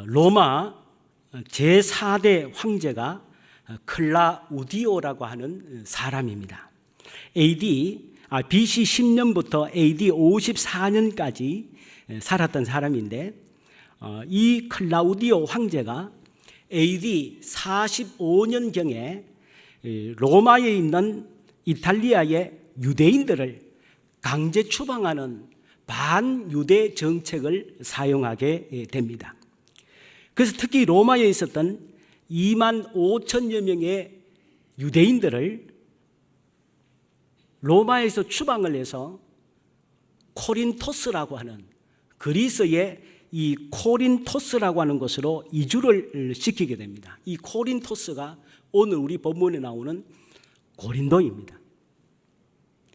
로마 제4대 황제가 클라우디오라고 하는 사람입니다. BC 10년부터 AD 54년까지 살았던 사람인데, 이 클라우디오 황제가 AD 45년경에 로마에 있는 이탈리아의 유대인들을 강제 추방하는 반유대 정책을 사용하게 됩니다. 그래서 특히 로마에 있었던 2만 5천여 명의 유대인들을 로마에서 추방을 해서 코린토스라고 하는, 그리스의 이 코린토스라고 하는 곳으로 이주를 시키게 됩니다. 이 코린토스가 오늘 우리 본문에 나오는 고린도입니다.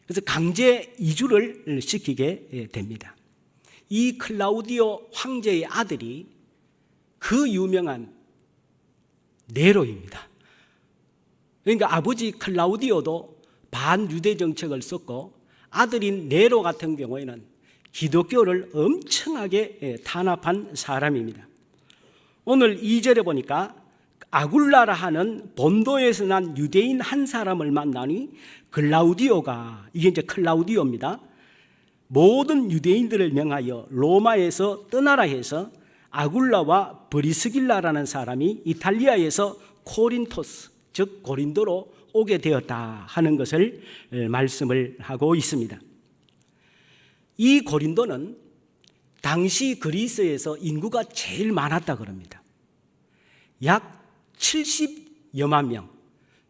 그래서 강제 이주를 시키게 됩니다. 이 클라우디오 황제의 아들이 그 유명한 네로입니다. 그러니까 아버지 클라우디오도 반유대 정책을 썼고, 아들인 네로 같은 경우에는 기독교를 엄청나게 탄압한 사람입니다. 오늘 2절에 보니까 아굴라라 하는 본도에서 난 유대인 한 사람을 만나니 클라우디오가, 이게 이제 클라우디오입니다, 모든 유대인들을 명하여 로마에서 떠나라 해서 아굴라와 브리스길라라는 사람이 이탈리아에서 코린토스, 즉 고린도로 오게 되었다 하는 것을 말씀을 하고 있습니다. 이 고린도는 당시 그리스에서 인구가 제일 많았다 그럽니다. 약 70여만 명.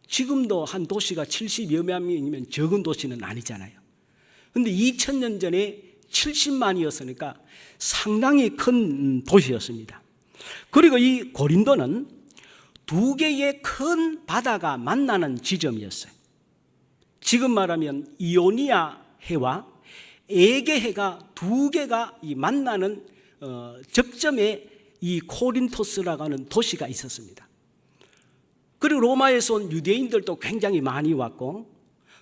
지금도 한 도시가 70여만 명이면 적은 도시는 아니잖아요. 그런데 2000년 전에 70만이었으니까 상당히 큰 도시였습니다. 그리고 이 고린도는 두 개의 큰 바다가 만나는 지점이었어요. 지금 말하면 이오니아 해와 에게 해가 두 개가 만나는 접점에 이 코린토스라고 하는 도시가 있었습니다. 그리고 로마에서 온 유대인들도 굉장히 많이 왔고,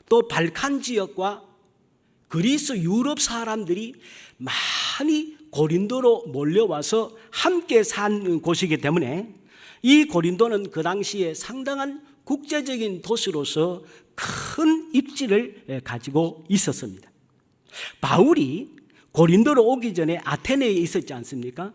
또 발칸 지역과 그리스 유럽 사람들이 많이 고린도로 몰려와서 함께 산 곳이기 때문에 이 고린도는 그 당시에 상당한 국제적인 도시로서 큰 입지를 가지고 있었습니다. 바울이 고린도로 오기 전에 아테네에 있었지 않습니까?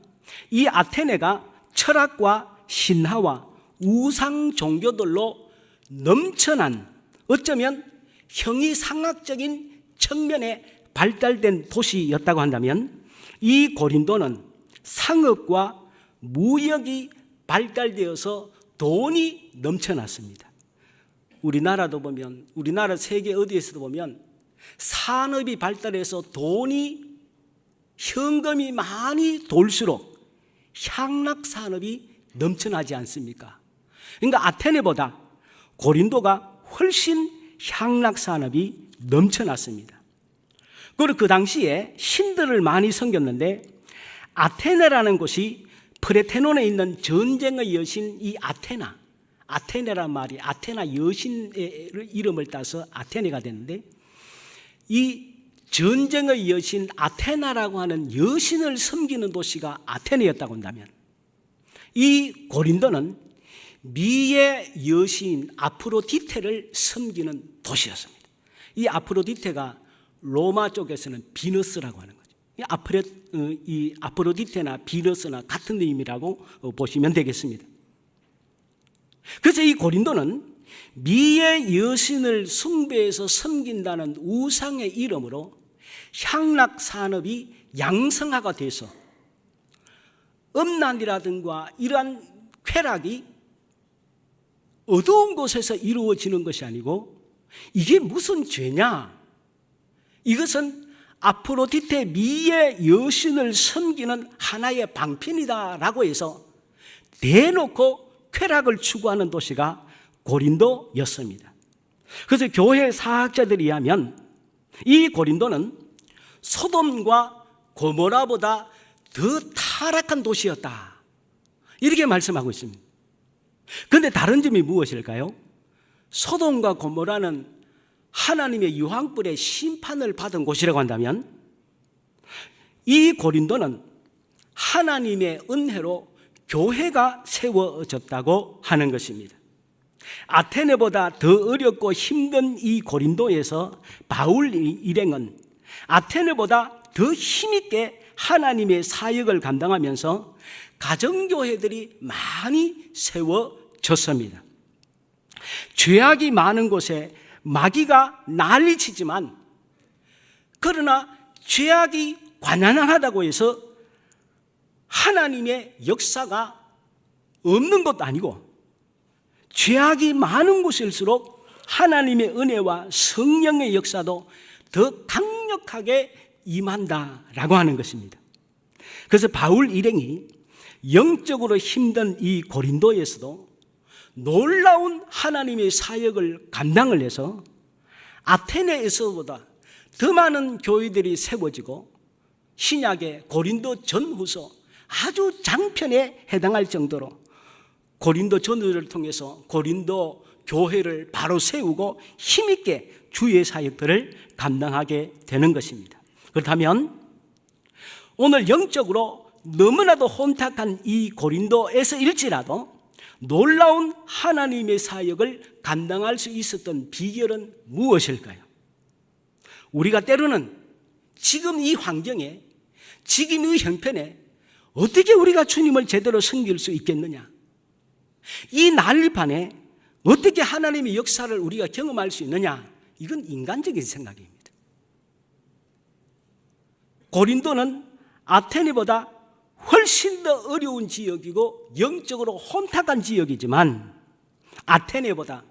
이 아테네가 철학과 신화와 우상 종교들로 넘쳐난, 어쩌면 형이상학적인 측면에 발달된 도시였다고 한다면, 이 고린도는 상업과 무역이 발달되어서 돈이 넘쳐났습니다. 우리나라도 보면, 우리나라 세계 어디에서도 보면 산업이 발달해서 돈이, 현금이 많이 돌수록 향락 산업이 넘쳐나지 않습니까? 그러니까 아테네보다 고린도가 훨씬 향락 산업이 넘쳐났습니다. 그리고 그 당시에 신들을 많이 섬겼는데, 아테네라는 곳이 프레테논에 있는 전쟁의 여신 이 아테네란 말이 아테나 여신의 이름을 따서 아테네가 됐는데, 이 전쟁의 여신 아테나라고 하는 여신을 섬기는 도시가 아테네였다고 한다면, 이 고린도는 미의 여신 아프로디테를 섬기는 도시였습니다. 이 아프로디테가 로마 쪽에서는 비너스라고 하는 거죠. 이 아프로디테나 비너스나 같은 의미라고 보시면 되겠습니다. 그래서 이 고린도는 미의 여신을 숭배해서 섬긴다는 우상의 이름으로 향락 산업이 양성화가 돼서 음란이라든가 이러한 쾌락이 어두운 곳에서 이루어지는 것이 아니고, 이게 무슨 죄냐? 이것은 아프로디테 미의 여신을 섬기는 하나의 방편이다라고 해서 대놓고 쾌락을 추구하는 도시가 고린도였습니다. 그래서 교회 사학자들이 의하면 이 고린도는 소돔과 고모라보다 더 타락한 도시였다, 이렇게 말씀하고 있습니다. 그런데 다른 점이 무엇일까요? 소돔과 고모라는 하나님의 유황불의 심판을 받은 곳이라고 한다면, 이 고린도는 하나님의 은혜로 교회가 세워졌다고 하는 것입니다. 아테네보다 더 어렵고 힘든 이 고린도에서 바울 일행은 아테네보다 더 힘있게 하나님의 사역을 감당하면서 가정교회들이 많이 세워졌습니다. 죄악이 많은 곳에 마귀가 난리치지만, 그러나 죄악이 관한하다고 해서 하나님의 역사가 없는 것도 아니고, 죄악이 많은 곳일수록 하나님의 은혜와 성령의 역사도 더 강력하게 임한다라고 하는 것입니다. 그래서 바울 일행이 영적으로 힘든 이 고린도에서도 놀라운 하나님의 사역을 감당을 해서 아테네에서보다 더 많은 교회들이 세워지고, 신약의 고린도 전후서 아주 장편에 해당할 정도로 고린도 전후를 통해서 고린도 교회를 바로 세우고 힘있게 주의 사역들을 감당하게 되는 것입니다. 그렇다면 오늘 영적으로 너무나도 혼탁한 이 고린도에서일지라도 놀라운 하나님의 사역을 감당할 수 있었던 비결은 무엇일까요? 우리가 때로는 지금 이 환경에, 지금 이 형편에 어떻게 우리가 주님을 제대로 섬길 수 있겠느냐, 이 난리판에 어떻게 하나님의 역사를 우리가 경험할 수 있느냐, 이건 인간적인 생각입니다. 고린도는 아테네보다 훨씬 더 어려운 지역이고 영적으로 혼탁한 지역이지만, 아테네보다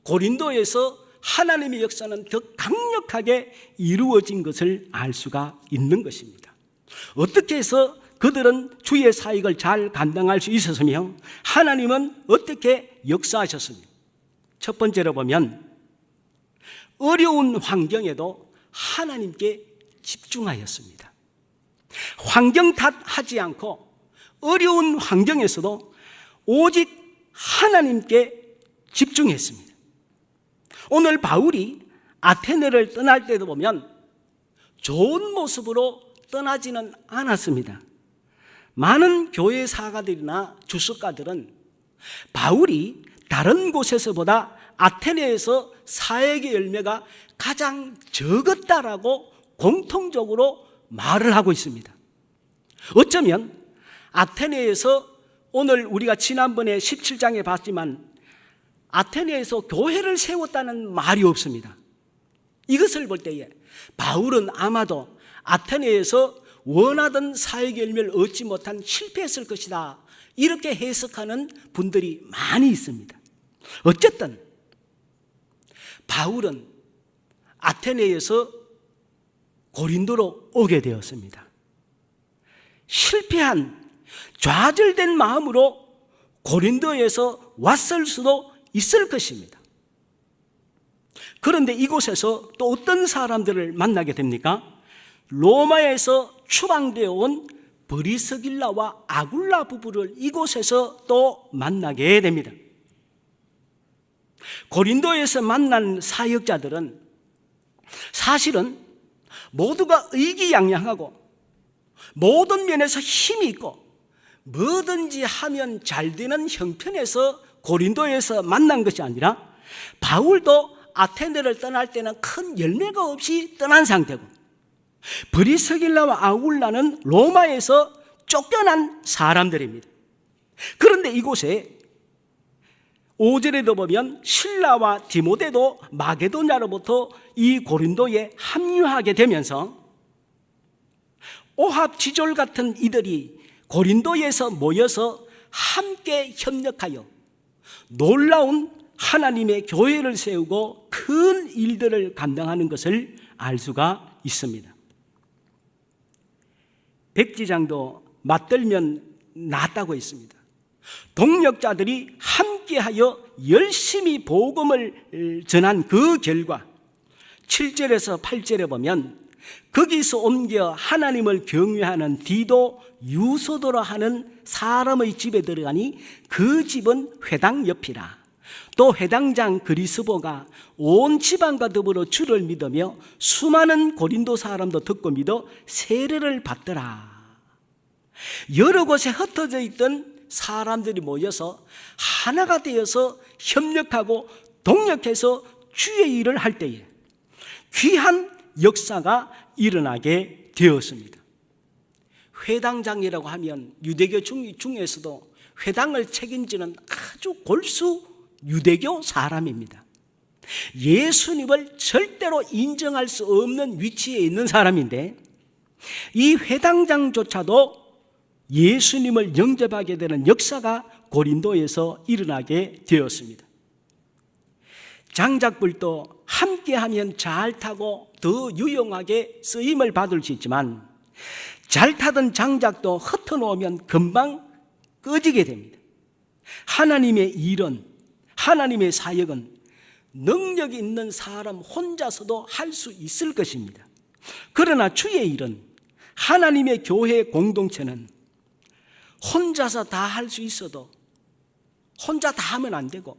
고린도에서 하나님의 역사는 더 강력하게 이루어진 것을 알 수가 있는 것입니다. 어떻게 해서 그들은 주의 사역을 잘 감당할 수 있었으며 하나님은 어떻게 역사하셨습니까? 첫 번째로 보면 어려운 환경에도 하나님께 집중하였습니다. 환경 탓하지 않고 어려운 환경에서도 오직 하나님께 집중했습니다. 오늘 바울이 아테네를 떠날 때도 보면 좋은 모습으로 떠나지는 않았습니다. 많은 교회 사가들이나 주석가들은 바울이 다른 곳에서보다 아테네에서 사역의 열매가 가장 적었다라고 공통적으로 말을 하고 있습니다. 어쩌면 아테네에서, 오늘 우리가 지난번에 17장에 봤지만 아테네에서 교회를 세웠다는 말이 없습니다. 이것을 볼 때에 바울은 아마도 아테네에서 원하던 사역의 열매를 얻지 못한 실패했을 것이다, 이렇게 해석하는 분들이 많이 있습니다. 어쨌든 바울은 아테네에서 고린도로 오게 되었습니다. 실패한, 좌절된 마음으로 고린도에서 왔을 수도 있을 것입니다. 그런데 이곳에서 또 어떤 사람들을 만나게 됩니까? 로마에서 추방되어 온 브리스길라와 아굴라 부부를 이곳에서 또 만나게 됩니다. 고린도에서 만난 사역자들은 사실은 모두가 의기양양하고 모든 면에서 힘이 있고 뭐든지 하면 잘 되는 형편에서 고린도에서 만난 것이 아니라, 바울도 아테네를 떠날 때는 큰 열매가 없이 떠난 상태고, 브리스길라와 아굴라는 로마에서 쫓겨난 사람들입니다. 그런데 이곳에 5절에도 보면 실라와 디모데도 마게도냐로부터 이 고린도에 합류하게 되면서 오합지졸 같은 이들이 고린도에서 모여서 함께 협력하여 놀라운 하나님의 교회를 세우고 큰 일들을 감당하는 것을 알 수가 있습니다. 백지장도 맞들면 낫다고 했습니다. 동력자들이 함께하여 열심히 복음을 전한 그 결과 7절에서 8절에 보면 거기서 옮겨 하나님을 경외하는 디도, 유소도라 하는 사람의 집에 들어가니 그 집은 회당 옆이라. 또 회당장 그리스보가 온 지방과 더불어 주를 믿으며 수많은 고린도 사람도 듣고 믿어 세례를 받더라. 여러 곳에 흩어져 있던 사람들이 모여서 하나가 되어서 협력하고 동력해서 주의 일을 할 때에 귀한 역사가 일어나게 되었습니다. 회당장이라고 하면 유대교 중에서도 회당을 책임지는 아주 골수 유대교 사람입니다. 예수님을 절대로 인정할 수 없는 위치에 있는 사람인데 이 회당장조차도 예수님을 영접하게 되는 역사가 고린도에서 일어나게 되었습니다. 장작불도 함께하면 잘 타고 더 유용하게 쓰임을 받을 수 있지만 잘 타던 장작도 흩어놓으면 금방 꺼지게 됩니다. 하나님의 일은, 하나님의 사역은 능력이 있는 사람 혼자서도 할 수 있을 것입니다. 그러나 주의 일은, 하나님의 교회 공동체는 혼자서 다 할 수 있어도 혼자 다 하면 안 되고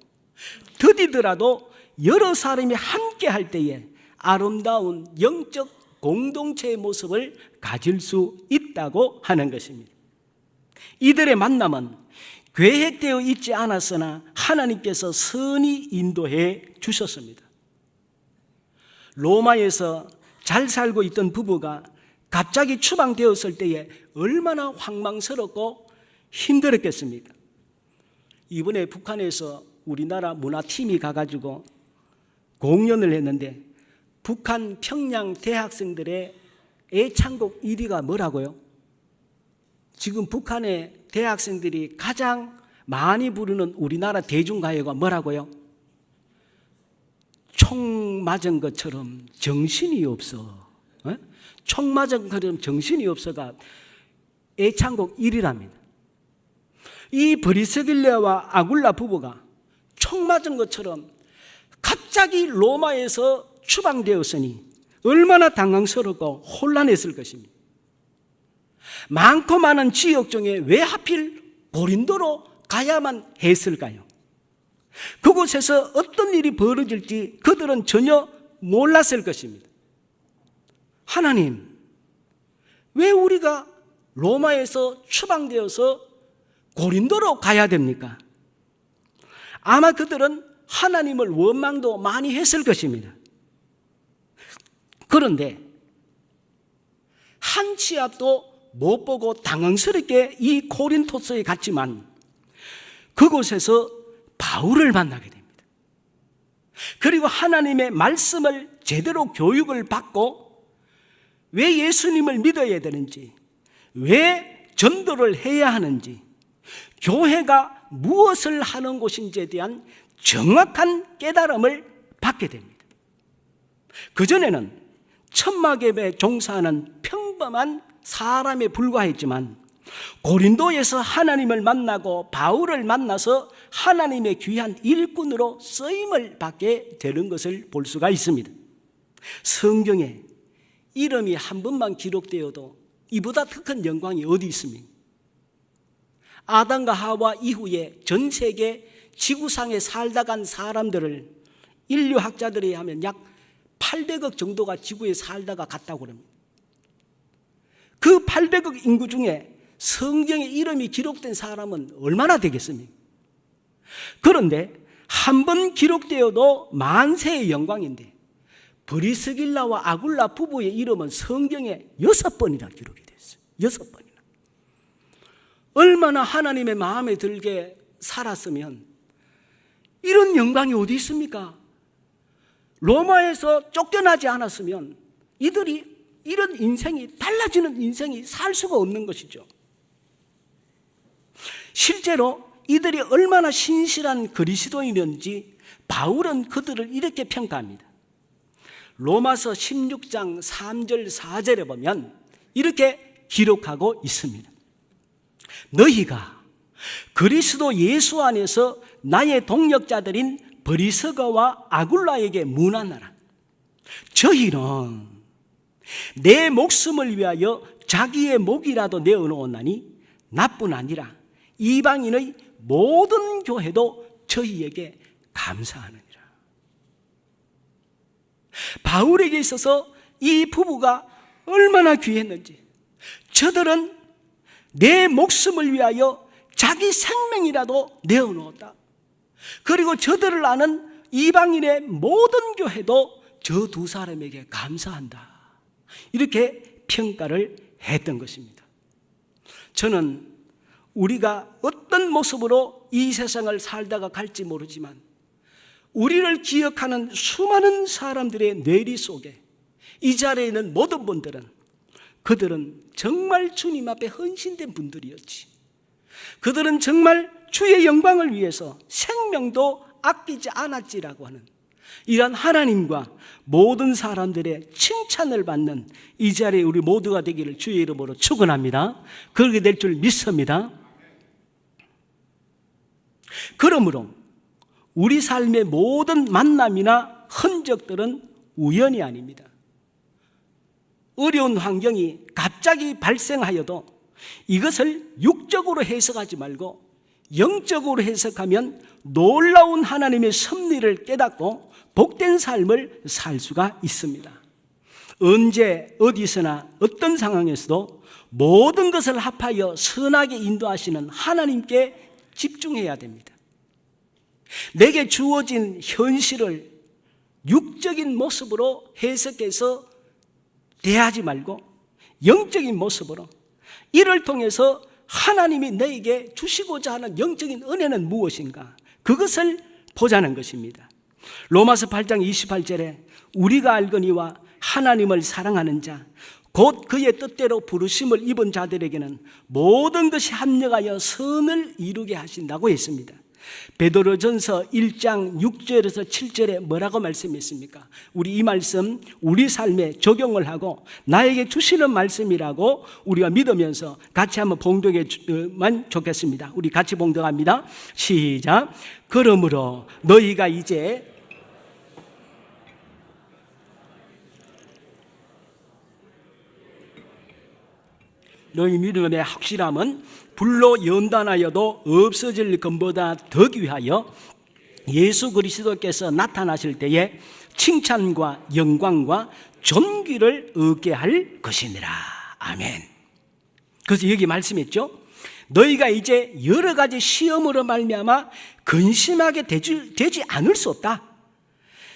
더디더라도 여러 사람이 함께 할 때에 아름다운 영적 공동체의 모습을 가질 수 있다고 하는 것입니다. 이들의 만남은 계획되어 있지 않았으나 하나님께서 선히 인도해 주셨습니다. 로마에서 잘 살고 있던 부부가 갑자기 추방되었을 때에 얼마나 황망스럽고 힘들었겠습니까? 이번에 북한에서 우리나라 문화팀이 가가지고 공연을 했는데 북한 평양 대학생들의 애창곡 1위가 뭐라고요? 지금 북한의 대학생들이 가장 많이 부르는 우리나라 대중가요가 뭐라고요? 총 맞은 것처럼 정신이 없어. 총 맞은 것처럼 정신이 없어가 애창곡 1위랍니다. 이 브리스길라와 아굴라 부부가 총 맞은 것처럼 갑자기 로마에서 추방되었으니 얼마나 당황스럽고 혼란했을 것입니다. 많고 많은 지역 중에 왜 하필 고린도로 가야만 했을까요? 그곳에서 어떤 일이 벌어질지 그들은 전혀 몰랐을 것입니다. 하나님, 왜 우리가 로마에서 추방되어서 고린도로 가야 됩니까? 아마 그들은 하나님을 원망도 많이 했을 것입니다. 그런데 한 치 앞도 못 보고 당황스럽게 이 고린토서에 갔지만 그곳에서 바울을 만나게 됩니다. 그리고 하나님의 말씀을 제대로 교육을 받고 왜 예수님을 믿어야 되는지, 왜 전도를 해야 하는지, 교회가 무엇을 하는 곳인지에 대한 정확한 깨달음을 받게 됩니다. 그전에는 천막예배에 종사하는 평범한 사람에 불과했지만 고린도에서 하나님을 만나고 바울을 만나서 하나님의 귀한 일꾼으로 쓰임을 받게 되는 것을 볼 수가 있습니다. 성경에 이름이 한 번만 기록되어도 이보다 더 큰 영광이 어디 있습니까? 아담과 하와 이후에 전 세계 지구상에 살다 간 사람들을 인류학자들이 하면 약 800억 정도가 지구에 살다가 갔다고 합니다. 그 800억 인구 중에 성경에 이름이 기록된 사람은 얼마나 되겠습니까? 그런데 한 번 기록되어도 만세의 영광인데 브리스길라와 아굴라 부부의 이름은 성경에 6번이나 기록이 됐어요. 6번이나. 얼마나 하나님의 마음에 들게 살았으면 이런 영광이 어디 있습니까? 로마에서 쫓겨나지 않았으면 이들이 이런 인생이, 달라지는 인생이 살 수가 없는 것이죠. 실제로 이들이 얼마나 신실한 그리스도인인지 바울은 그들을 이렇게 평가합니다. 로마서 16장 3절 4절에 보면 이렇게 기록하고 있습니다. 너희가 그리스도 예수 안에서 나의 동역자들인 브리스가와 아굴라에게 문안하라. 저희는 내 목숨을 위하여 자기의 목이라도 내어놓았나니 나뿐 아니라 이방인의 모든 교회도 저희에게 감사하느니라. 바울에게 있어서 이 부부가 얼마나 귀했는지, 저들은 내 목숨을 위하여 자기 생명이라도 내어놓았다. 그리고 저들을 아는 이방인의 모든 교회도 저 두 사람에게 감사한다. 이렇게 평가를 했던 것입니다. 저는 우리가 어떤 모습으로 이 세상을 살다가 갈지 모르지만 우리를 기억하는 수많은 사람들의 뇌리 속에 이 자리에 있는 모든 분들은 그들은 정말 주님 앞에 헌신된 분들이었지. 그들은 정말 주의 영광을 위해서 생명도 아끼지 않았지라고 하는 이런 하나님과 모든 사람들의 칭찬을 받는 이 자리에 우리 모두가 되기를 주의 이름으로 축원합니다. 그렇게 될 줄 믿습니다. 그러므로 우리 삶의 모든 만남이나 흔적들은 우연이 아닙니다. 어려운 환경이 갑자기 발생하여도 이것을 육적으로 해석하지 말고 영적으로 해석하면 놀라운 하나님의 섭리를 깨닫고 복된 삶을 살 수가 있습니다. 언제 어디서나 어떤 상황에서도 모든 것을 합하여 선하게 인도하시는 하나님께 집중해야 됩니다. 내게 주어진 현실을 육적인 모습으로 해석해서 대하지 말고 영적인 모습으로 이를 통해서 하나님이 너에게 주시고자 하는 영적인 은혜는 무엇인가? 그것을 보자는 것입니다. 로마서 8장 28절에 우리가 알거니와 하나님을 사랑하는 자 곧 그의 뜻대로 부르심을 입은 자들에게는 모든 것이 합력하여 선을 이루게 하신다고 했습니다. 베드로전서 1장 6절에서 7절에 뭐라고 말씀했습니까? 우리 이 말씀 우리 삶에 적용을 하고 나에게 주시는 말씀이라고 우리가 믿으면서 같이 한번 봉독하면 좋겠습니다. 우리 같이 봉독합니다. 시작. 그러므로 너희가 이제 너희 믿음의 확실함은 불로 연단하여도 없어질 것보다 더 귀하여 예수 그리스도께서 나타나실 때에 칭찬과 영광과 존귀를 얻게 할 것이니라. 아멘. 그래서 여기 말씀했죠. 너희가 이제 여러 가지 시험으로 말미암아 근심하게 되지 않을 수 없다.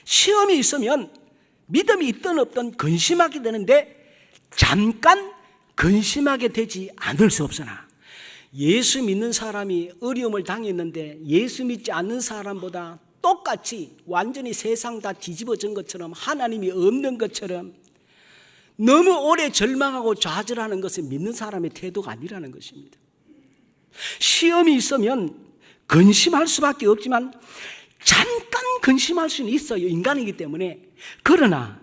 시험이 있으면 믿음이 있든 없든 근심하게 되는데 잠깐 근심하게 되지 않을 수 없으나 예수 믿는 사람이 어려움을 당했는데 예수 믿지 않는 사람보다 똑같이 완전히 세상 다 뒤집어진 것처럼 하나님이 없는 것처럼 너무 오래 절망하고 좌절하는 것은 믿는 사람의 태도가 아니라는 것입니다. 시험이 있으면 근심할 수밖에 없지만 잠깐 근심할 수는 있어요. 인간이기 때문에. 그러나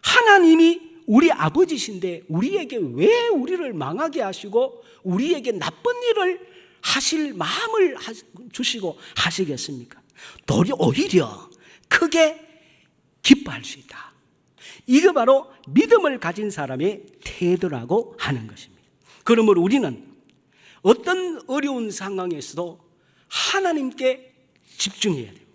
하나님이 우리 아버지신데 우리에게 왜 우리를 망하게 하시고 우리에게 나쁜 일을 하실 마음을 주시고 하시겠습니까? 오히려 크게 기뻐할 수 있다. 이거 바로 믿음을 가진 사람의 태도라고 하는 것입니다. 그러므로 우리는 어떤 어려운 상황에서도 하나님께 집중해야 돼요.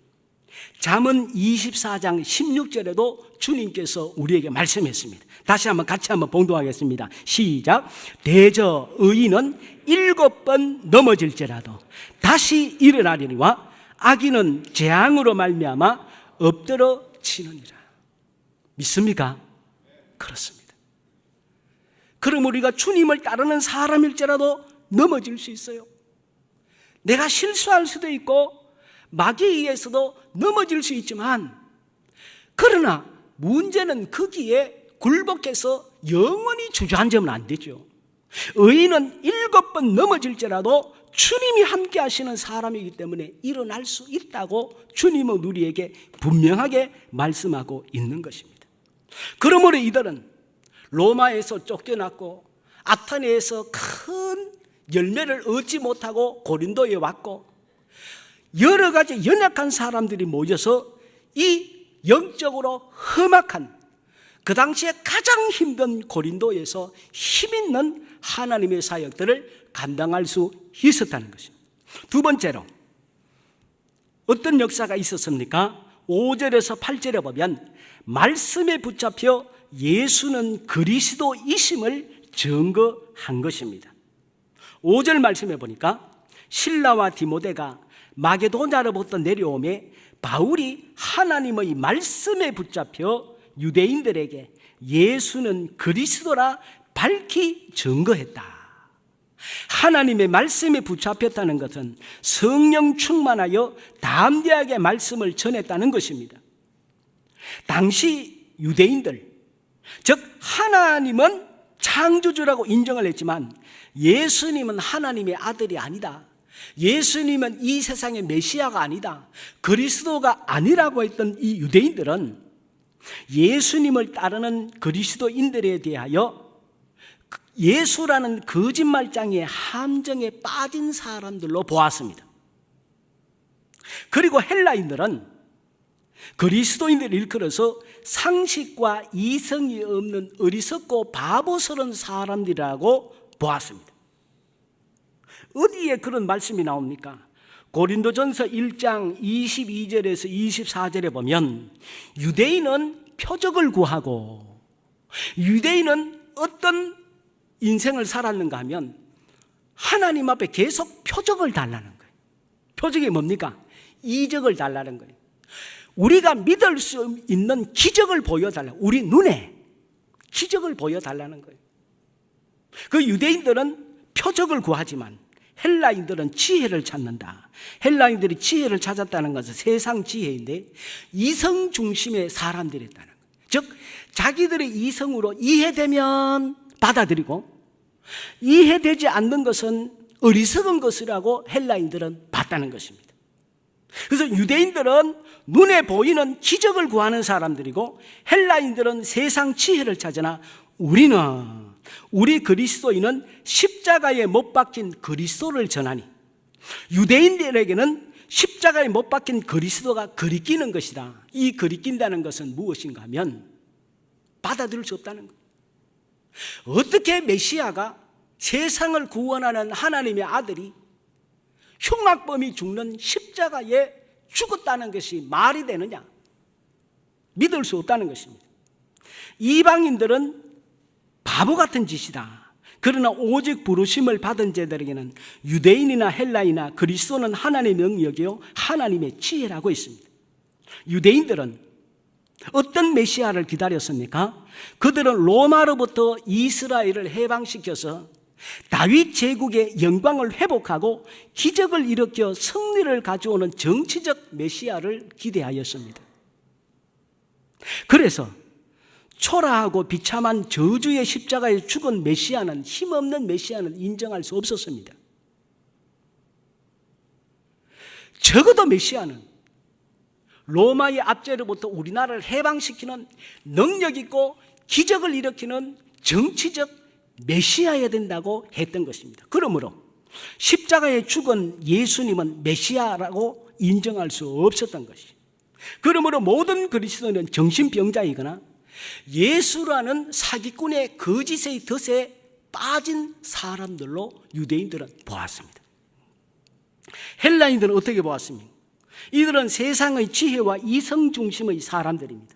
잠언 24장 16절에도 주님께서 우리에게 말씀했습니다. 다시 한번 같이 한번 봉독하겠습니다. 시작. 대저 의인은 7번 넘어질지라도 다시 일어나리니와 악인은 재앙으로 말미암아 엎드러지느니라. 믿습니까? 그렇습니다. 그럼 우리가 주님을 따르는 사람일지라도 넘어질 수 있어요. 내가 실수할 수도 있고 마귀에 의해서도 넘어질 수 있지만 그러나 문제는 거기에 굴복해서 영원히 주저앉으면 안 되죠. 의인은 7번 넘어질지라도 주님이 함께 하시는 사람이기 때문에 일어날 수 있다고 주님은 우리에게 분명하게 말씀하고 있는 것입니다. 그러므로 이들은 로마에서 쫓겨났고 아테네에서 큰 열매를 얻지 못하고 고린도에 왔고 여러 가지 연약한 사람들이 모여서 이 영적으로 험악한 그 당시에 가장 힘든 고린도에서 힘있는 하나님의 사역들을 감당할 수 있었다는 것입니다. 두 번째로 어떤 역사가 있었습니까? 5절에서 8절에 보면 말씀에 붙잡혀 예수는 그리스도이심을 증거한 것입니다. 5절 말씀해 보니까 실라와 디모데가 마게도냐로부터 내려오매 바울이 하나님의 말씀에 붙잡혀 유대인들에게 예수는 그리스도라 밝히 증거했다. 하나님의 말씀에 붙잡혔다는 것은 성령 충만하여 담대하게 말씀을 전했다는 것입니다. 당시 유대인들, 즉 하나님은 창조주라고 인정을 했지만 예수님은 하나님의 아들이 아니다, 예수님은 이 세상의 메시아가 아니다, 그리스도가 아니라고 했던 이 유대인들은 예수님을 따르는 그리스도인들에 대하여 예수라는 거짓말장의 함정에 빠진 사람들로 보았습니다. 그리고 헬라인들은 그리스도인들을 일컬어서 상식과 이성이 없는 어리석고 바보스러운 사람들이라고 보았습니다. 어디에 그런 말씀이 나옵니까? 고린도전서 1장 22절에서 24절에 보면 유대인은 표적을 구하고, 유대인은 어떤 인생을 살았는가 하면 하나님 앞에 계속 표적을 달라는 거예요. 표적이 뭡니까? 이적을 달라는 거예요. 우리가 믿을 수 있는 기적을 보여달라, 우리 눈에 기적을 보여달라는 거예요. 그 유대인들은 표적을 구하지만 헬라인들은 지혜를 찾는다. 헬라인들이 지혜를 찾았다는 것은 세상 지혜인데 이성 중심의 사람들이었다는 거예요. 즉 자기들의 이성으로 이해되면 받아들이고 이해되지 않는 것은 어리석은 것이라고 헬라인들은 봤다는 것입니다. 그래서 유대인들은 눈에 보이는 기적을 구하는 사람들이고 헬라인들은 세상 지혜를 찾으나 우리 그리스도인은 십자가에 못 박힌 그리스도를 전하니 유대인들에게는 십자가에 못 박힌 그리스도가 그리끼는 것이다. 이 그리낀다는 것은 무엇인가 하면 받아들일 수 없다는 것. 어떻게 메시아가 세상을 구원하는 하나님의 아들이 흉악범이 죽는 십자가에 죽었다는 것이 말이 되느냐? 믿을 수 없다는 것입니다. 이방인들은 바보 같은 짓이다. 그러나 오직 부르심을 받은 자들에게는 유대인이나 헬라이나 그리스도는 하나님의 능력이요 하나님의 지혜라고 있습니다. 유대인들은 어떤 메시아를 기다렸습니까? 그들은 로마로부터 이스라엘을 해방시켜서 다윗 제국의 영광을 회복하고 기적을 일으켜 승리를 가져오는 정치적 메시아를 기대하였습니다. 그래서 초라하고 비참한 저주의 십자가에 죽은 메시아는, 힘없는 메시아는 인정할 수 없었습니다. 적어도 메시아는 로마의 압제로부터 우리나라를 해방시키는 능력 있고 기적을 일으키는 정치적 메시아여야 된다고 했던 것입니다. 그러므로 십자가에 죽은 예수님은 메시아라고 인정할 수 없었던 것이죠. 그러므로 모든 그리스도인은 정신병자이거나 예수라는 사기꾼의 거짓의 덫에 빠진 사람들로 유대인들은 보았습니다. 헬라인들은 어떻게 보았습니까? 이들은 세상의 지혜와 이성 중심의 사람들입니다.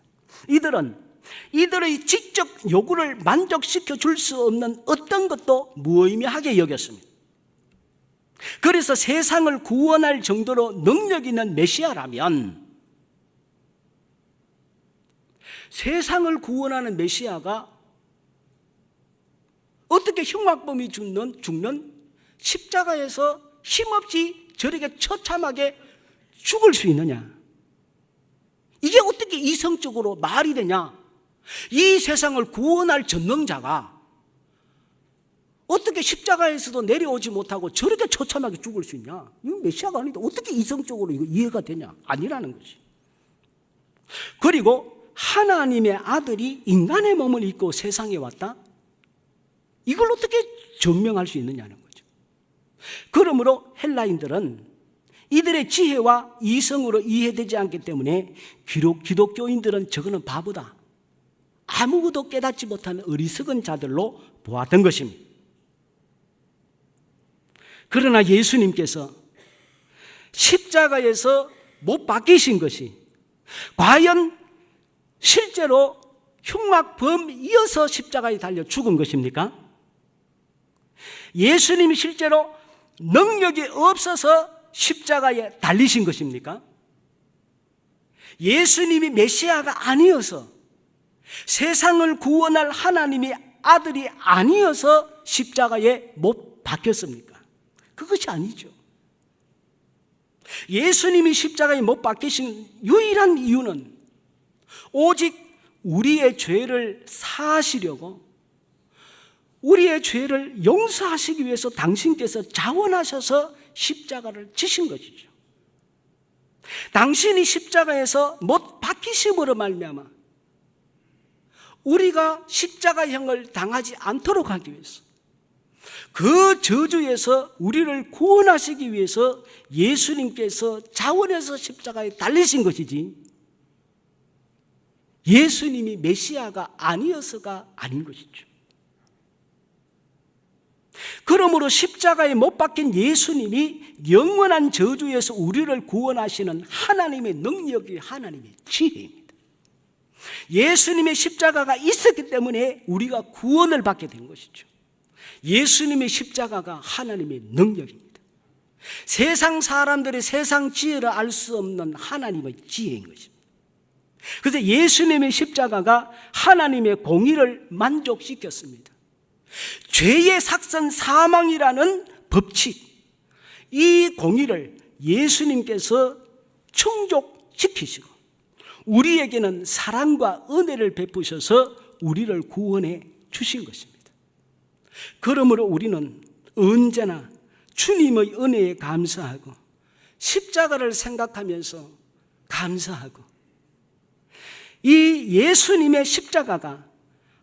이들의 지적 요구를 만족시켜 줄 수 없는 어떤 것도 무의미하게 여겼습니다. 그래서 세상을 구원할 정도로 능력 있는 메시아라면 세상을 구원하는 메시아가 어떻게 흉악범이 죽는 십자가에서 힘없이 저렇게 처참하게 죽을 수 있느냐? 이게 어떻게 이성적으로 말이 되냐? 이 세상을 구원할 전능자가 어떻게 십자가에서도 내려오지 못하고 저렇게 처참하게 죽을 수 있냐? 이건 메시아가 아닌데 어떻게 이성적으로 이거 이해가 되냐? 아니라는 것이. 그리고 하나님의 아들이 인간의 몸을 입고 세상에 왔다? 이걸 어떻게 증명할 수 있느냐는 거죠. 그러므로 헬라인들은 이들의 지혜와 이성으로 이해되지 않기 때문에 기독교인들은 저거는 바보다, 아무것도 깨닫지 못하는 어리석은 자들로 보았던 것입니다. 그러나 예수님께서 십자가에서 못 박히신 것이 과연 실제로 흉악범이어서 십자가에 달려 죽은 것입니까? 예수님이 실제로 능력이 없어서 십자가에 달리신 것입니까? 예수님이 메시아가 아니어서, 세상을 구원할 하나님의 아들이 아니어서 십자가에 못 박혔습니까? 그것이 아니죠. 예수님이 십자가에 못 박히신 유일한 이유는 오직 우리의 죄를 사하시려고, 우리의 죄를 용서하시기 위해서 당신께서 자원하셔서 십자가를 지신 것이죠. 당신이 십자가에서 못 박히심으로 말미암아 우리가 십자가형을 당하지 않도록 하기 위해서, 그 저주에서 우리를 구원하시기 위해서 예수님께서 자원해서 십자가에 달리신 것이지, 예수님이 메시아가 아니어서가 아닌 것이죠. 그러므로 십자가에 못 박힌 예수님이 영원한 저주에서 우리를 구원하시는 하나님의 능력이 하나님의 지혜입니다. 예수님의 십자가가 있었기 때문에 우리가 구원을 받게 된 것이죠. 예수님의 십자가가 하나님의 능력입니다. 세상 사람들의 세상 지혜를 알 수 없는 하나님의 지혜인 것입니다. 그래서 예수님의 십자가가 하나님의 공의를 만족시켰습니다. 죄의 삭선 사망이라는 법칙, 이 공의를 예수님께서 충족시키시고 우리에게는 사랑과 은혜를 베푸셔서 우리를 구원해 주신 것입니다. 그러므로 우리는 언제나 주님의 은혜에 감사하고 십자가를 생각하면서 감사하고, 이 예수님의 십자가가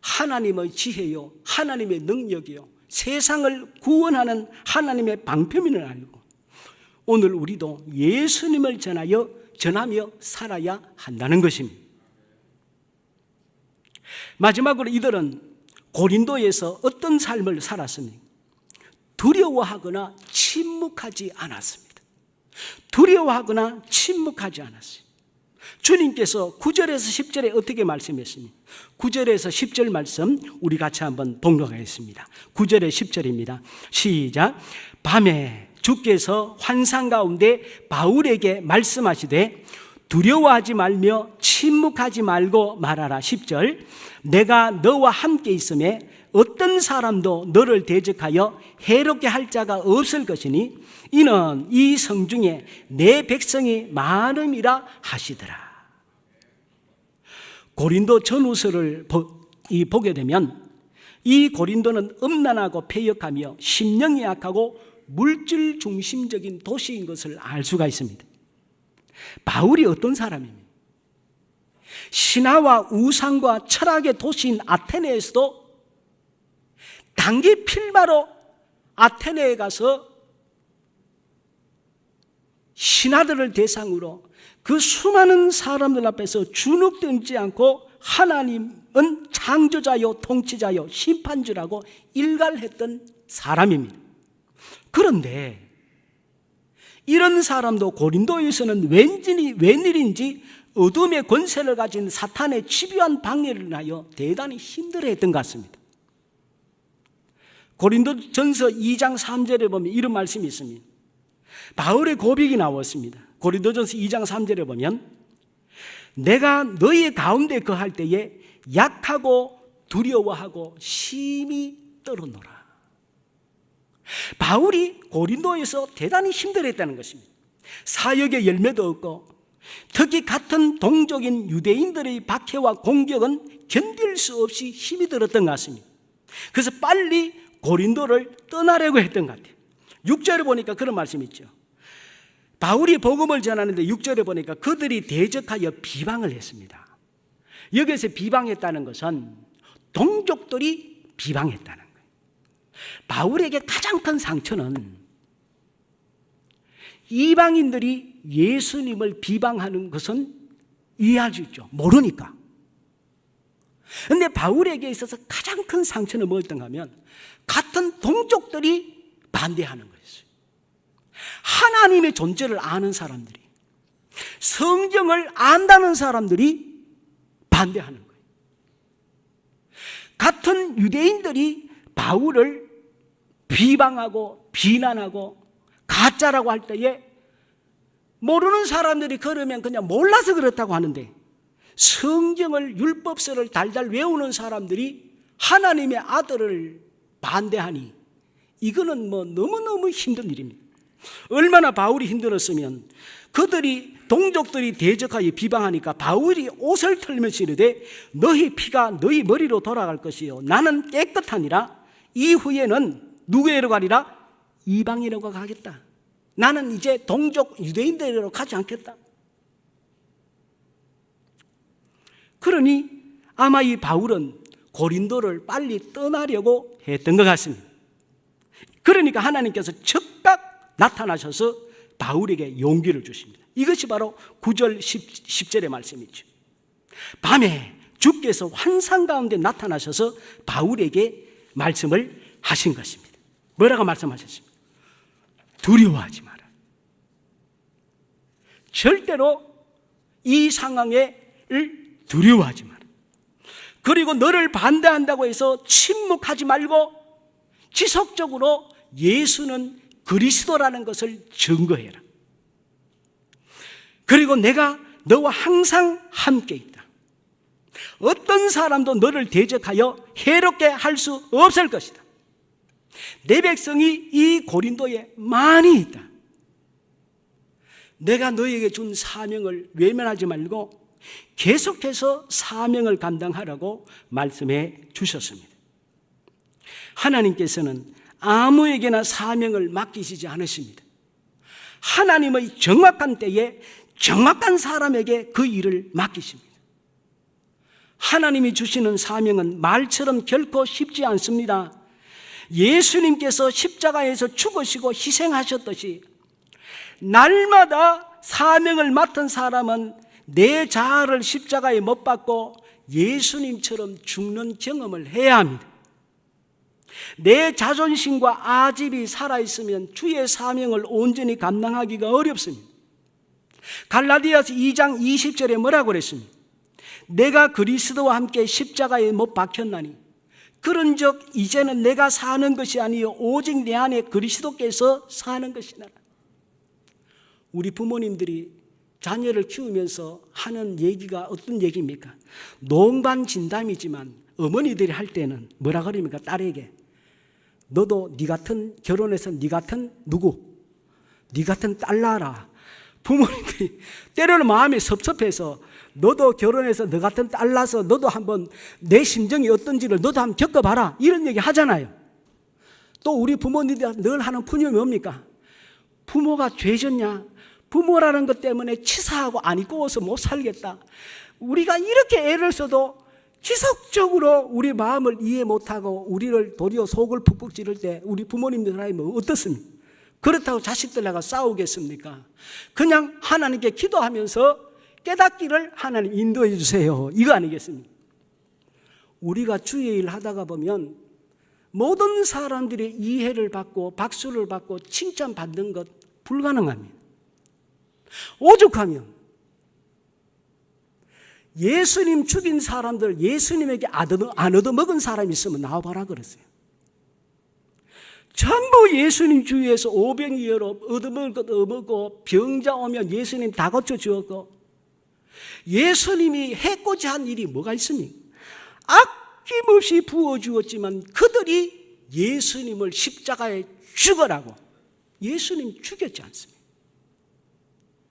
하나님의 지혜요, 하나님의 능력이요, 세상을 구원하는 하나님의 방편을 알고 오늘 우리도 예수님을 전하며 살아야 한다는 것입니다. 마지막으로 이들은 고린도에서 어떤 삶을 살았습니까? 두려워하거나 침묵하지 않았습니다. 두려워하거나 침묵하지 않았어요. 주님께서 9절에서 10절에 어떻게 말씀했습니까? 9절에서 10절 말씀 우리 같이 한번 봉독하겠습니다. 9절에 10절입니다. 시작. 밤에 주께서 환상 가운데 바울에게 말씀하시되 두려워하지 말며 침묵하지 말고 말하라. 10절. 내가 너와 함께 있음에 어떤 사람도 너를 대적하여 해롭게 할 자가 없을 것이니 이는 이 성중에 내 백성이 많음이라 하시더라. 고린도 전후서를 보게 되면 이 고린도는 음란하고 패역하며 심령이 약하고 물질 중심적인 도시인 것을 알 수가 있습니다. 바울이 어떤 사람입니까? 신화와 우상과 철학의 도시인 아테네에서도 단기 필마로 아테네에 가서 신하들을 대상으로 그 수많은 사람들 앞에서 주눅들지 않고 하나님은 창조자요 통치자요 심판주라고 일갈했던 사람입니다. 그런데 이런 사람도 고린도에서는 웬일인지 어둠의 권세를 가진 사탄의 집요한 방해를 인하여 대단히 힘들어했던 것 같습니다. 고린도전서 2장 3절에 보면 이런 말씀이 있습니다. 바울의 고백이 나왔습니다. 고린도전서 2장 3절에 보면 내가 너희 가운데 거할 때에 약하고 두려워하고 심히 떨어노라. 바울이 고린도에서 대단히 힘들었다는 것입니다. 사역의 열매도 없고 특히 같은 동족인 유대인들의 박해와 공격은 견딜 수 없이 힘이 들었던 것 같습니다. 그래서 빨리 고린도를 떠나려고 했던 것 같아요. 6절에 보니까 그런 말씀이 있죠. 바울이 복음을 전하는데 6절에 보니까 그들이 대적하여 비방을 했습니다. 여기서 비방했다는 것은 동족들이 비방했다는 거예요. 바울에게 가장 큰 상처는 이방인들이 예수님을 비방하는 것은 이해할 수 있죠. 모르니까. 그런데 바울에게 있어서 가장 큰 상처는 뭐였던가 하면 같은 동족들이 반대하는 거였어요. 하나님의 존재를 아는 사람들이, 성경을 안다는 사람들이 반대하는 거예요. 같은 유대인들이 바울을 비방하고 비난하고 가짜라고 할 때에 모르는 사람들이 그러면 그냥 몰라서 그렇다고 하는데, 성경을 율법서를 달달 외우는 사람들이 하나님의 아들을 반대하니 이거는 너무너무 힘든 일입니다. 얼마나 바울이 힘들었으면, 그들이 동족들이 대적하여 비방하니까 바울이 옷을 털면서 이르되 너희 피가 너희 머리로 돌아갈 것이요 나는 깨끗하니라. 이후에는 누구에게로 가리라? 이방인으로 가겠다. 나는 이제 동족 유대인들로 가지 않겠다. 그러니 아마 이 바울은 고린도를 빨리 떠나려고 했던 것 같습니다. 그러니까 하나님께서 즉각 나타나셔서 바울에게 용기를 주십니다. 이것이 바로 9절 10절의 말씀이죠. 밤에 주께서 환상 가운데 나타나셔서 바울에게 말씀을 하신 것입니다. 뭐라고 말씀하셨습니까? 두려워하지 마라. 절대로 이 상황을 두려워하지 마라. 그리고 너를 반대한다고 해서 침묵하지 말고 지속적으로 예수는 그리스도라는 것을 증거해라. 그리고 내가 너와 항상 함께 있다. 어떤 사람도 너를 대적하여 해롭게 할 수 없을 것이다. 내 백성이 이 고린도에 많이 있다. 내가 너에게 준 사명을 외면하지 말고 계속해서 사명을 감당하라고 말씀해 주셨습니다. 하나님께서는 아무에게나 사명을 맡기시지 않으십니다. 하나님의 정확한 때에 정확한 사람에게 그 일을 맡기십니다. 하나님이 주시는 사명은 말처럼 결코 쉽지 않습니다. 예수님께서 십자가에서 죽으시고 희생하셨듯이 날마다 사명을 맡은 사람은 내 자아를 십자가에 못 박고 예수님처럼 죽는 경험을 해야 합니다. 내 자존심과 아집이 살아있으면 주의 사명을 온전히 감당하기가 어렵습니다. 갈라디아서 2장 20절에 뭐라고 그랬습니까? 내가 그리스도와 함께 십자가에 못 박혔나니 그런즉 이제는 내가 사는 것이 아니요 오직 내 안에 그리스도께서 사는 것이라. 우리 부모님들이 자녀를 키우면서 하는 얘기가 어떤 얘기입니까? 농반진담이지만 어머니들이 할 때는 뭐라 그럽니까? 딸에게 너도 네 같은 결혼해서 네 같은 누구? 네 같은 딸 낳아라. 부모님들이 때로는 마음이 섭섭해서 너도 결혼해서 너 같은 딸 낳아서 너도 한번 내 심정이 어떤지를 너도 한번 겪어봐라 이런 얘기 하잖아요. 또 우리 부모님들이 늘 하는 푸념이 뭡니까? 부모가 죄졌냐? 부모라는 것 때문에 치사하고 안 입고서 못 살겠다. 우리가 이렇게 애를 써도 지속적으로 우리 마음을 이해 못하고 우리를 도리어 속을 푹푹 찌를 때 우리 부모님들 하면 어떻습니까? 그렇다고 자식들하고 싸우겠습니까? 그냥 하나님께 기도하면서 깨닫기를 하나님 인도해 주세요. 이거 아니겠습니까? 우리가 주의 일 하다가 보면 모든 사람들이 이해를 받고 박수를 받고 칭찬받는 것 불가능합니다. 오죽하면 예수님 죽인 사람들, 예수님에게 안 얻어먹은 사람이 있으면 나와봐라 그랬어요. 전부 예수님 주위에서 오병이어로 얻어먹을 것 얻어먹고 병자 오면 예수님 다 고쳐주었고 예수님이 해코지 한 일이 뭐가 있습니까? 아낌없이 부어주었지만 그들이 예수님을 십자가에 죽으라고 예수님 죽였지 않습니까?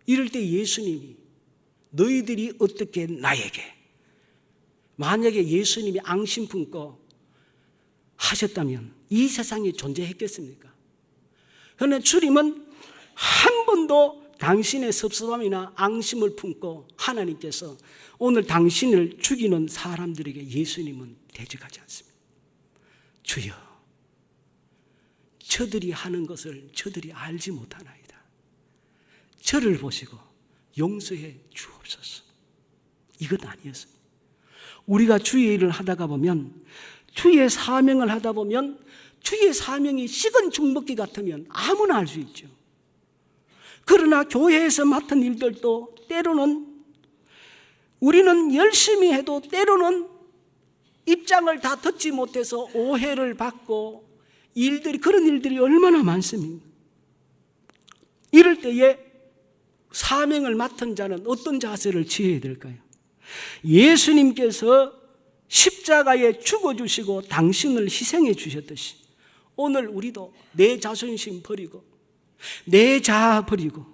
이럴 때 예수님이 너희들이 어떻게 나에게 만약에 예수님이 앙심 품고 하셨다면 이 세상에 존재했겠습니까? 그러나 주님은 한 번도 당신의 섭섭함이나 앙심을 품고 하나님께서 오늘 당신을 죽이는 사람들에게 예수님은 대적하지 않습니다. 주여, 저들이 하는 것을 저들이 알지 못하나이다. 저를 보시고 용서해 주옵소서. 이것 아니었습니다. 우리가 주의 일을 하다가 보면 주의 사명을 하다 보면 주의 사명이 식은 죽먹기 같으면 아무나 할 수 있죠. 그러나 교회에서 맡은 일들도 때로는 우리는 열심히 해도 때로는 입장을 다 듣지 못해서 오해를 받고 그런 일들이 얼마나 많습니까? 이럴 때에 사명을 맡은 자는 어떤 자세를 취해야 될까요? 예수님께서 십자가에 죽어주시고 당신을 희생해 주셨듯이 오늘 우리도 내 자존심 버리고 내 자아 버리고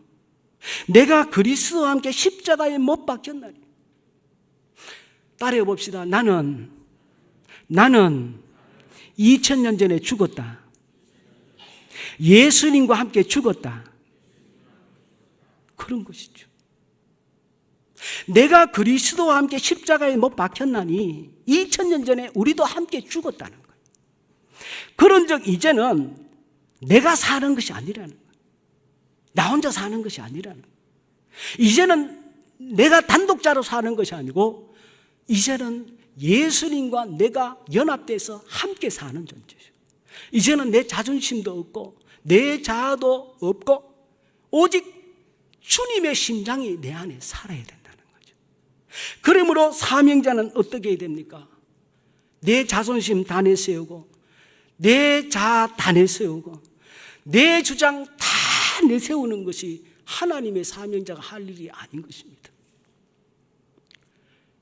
내가 그리스도와 함께 십자가에 못 박혔나니 따라해 봅시다. 나는 2000년 전에 죽었다. 예수님과 함께 죽었다. 그런 것이죠. 내가 그리스도와 함께 십자가에 못 박혔나니 2000년 전에 우리도 함께 죽었다는 거예요. 그런즉 이제는 내가 사는 것이 아니라는 거예요. 나 혼자 사는 것이 아니라는 거예요. 이제는 내가 단독자로 사는 것이 아니고 이제는 예수님과 내가 연합돼서 함께 사는 존재죠. 이제는 내 자존심도 없고 내 자아도 없고 오직 주님의 심장이 내 안에 살아야 된다는 거죠. 그러므로 사명자는 어떻게 해야 됩니까? 내 자존심 다 내세우고 내 자아 다 내세우고 내 주장 다 내세우는 것이 하나님의 사명자가 할 일이 아닌 것입니다.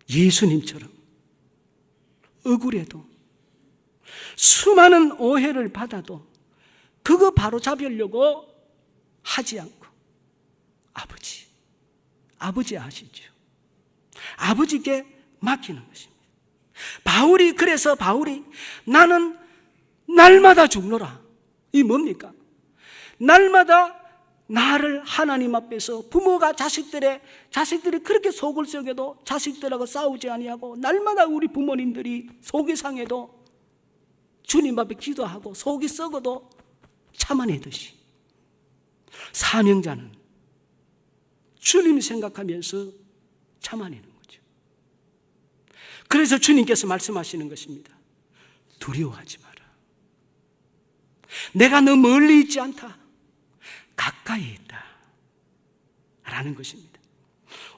예수님처럼 억울해도 수많은 오해를 받아도 그거 바로 잡으려고 하지 않고 아버지 아시죠? 아버지께 맡기는 것입니다. 그래서 바울이 나는 날마다 죽노라. 이 뭡니까? 날마다 나를 하나님 앞에서 부모가 자식들이 그렇게 속을 썩여도 자식들하고 싸우지 아니하고 날마다 우리 부모님들이 속이 상해도 주님 앞에 기도하고 속이 썩어도 참아내듯이 사명자는 주님 생각하면서 참아내는 거죠. 그래서 주님께서 말씀하시는 것입니다. 두려워하지 마라. 내가 너 멀리 있지 않다. 가까이 있다. 라는 것입니다.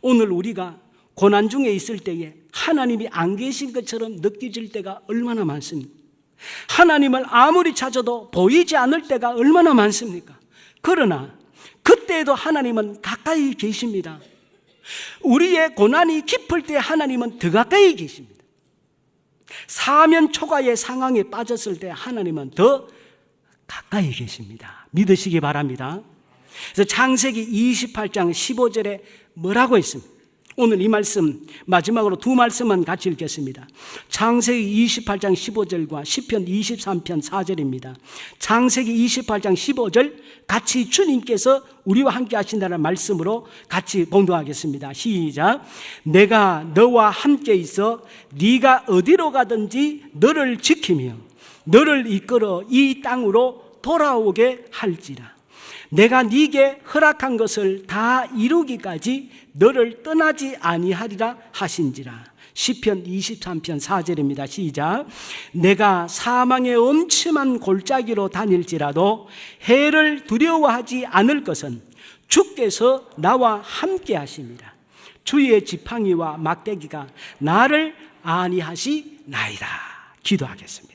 오늘 우리가 고난 중에 있을 때에 하나님이 안 계신 것처럼 느껴질 때가 얼마나 많습니까? 하나님을 아무리 찾아도 보이지 않을 때가 얼마나 많습니까? 그러나 그때에도 하나님은 가까이 계십니다. 우리의 고난이 깊을 때 하나님은 더 가까이 계십니다. 사면 초가의 상황에 빠졌을 때 하나님은 더 가까이 계십니다. 믿으시기 바랍니다. 그래서 창세기 28장 15절에 뭐라고 했습니까? 오늘 이 말씀 마지막으로 두 말씀만 같이 읽겠습니다. 창세기 28장 15절과 시편 23편 4절입니다. 창세기 28장 15절 같이 주님께서 우리와 함께 하신다는 말씀으로 같이 봉독하겠습니다. 시작. 내가 너와 함께 있어 네가 어디로 가든지 너를 지키며 너를 이끌어 이 땅으로 돌아오게 할지라. 내가 네게 허락한 것을 다 이루기까지 너를 떠나지 아니하리라 하신지라. 시편 23편 4절입니다. 시작. 내가 사망의 엄침한 골짜기로 다닐지라도 해를 두려워하지 않을 것은 주께서 나와 함께 하십니다. 주의 지팡이와 막대기가 나를 안위하시나이다. 기도하겠습니다.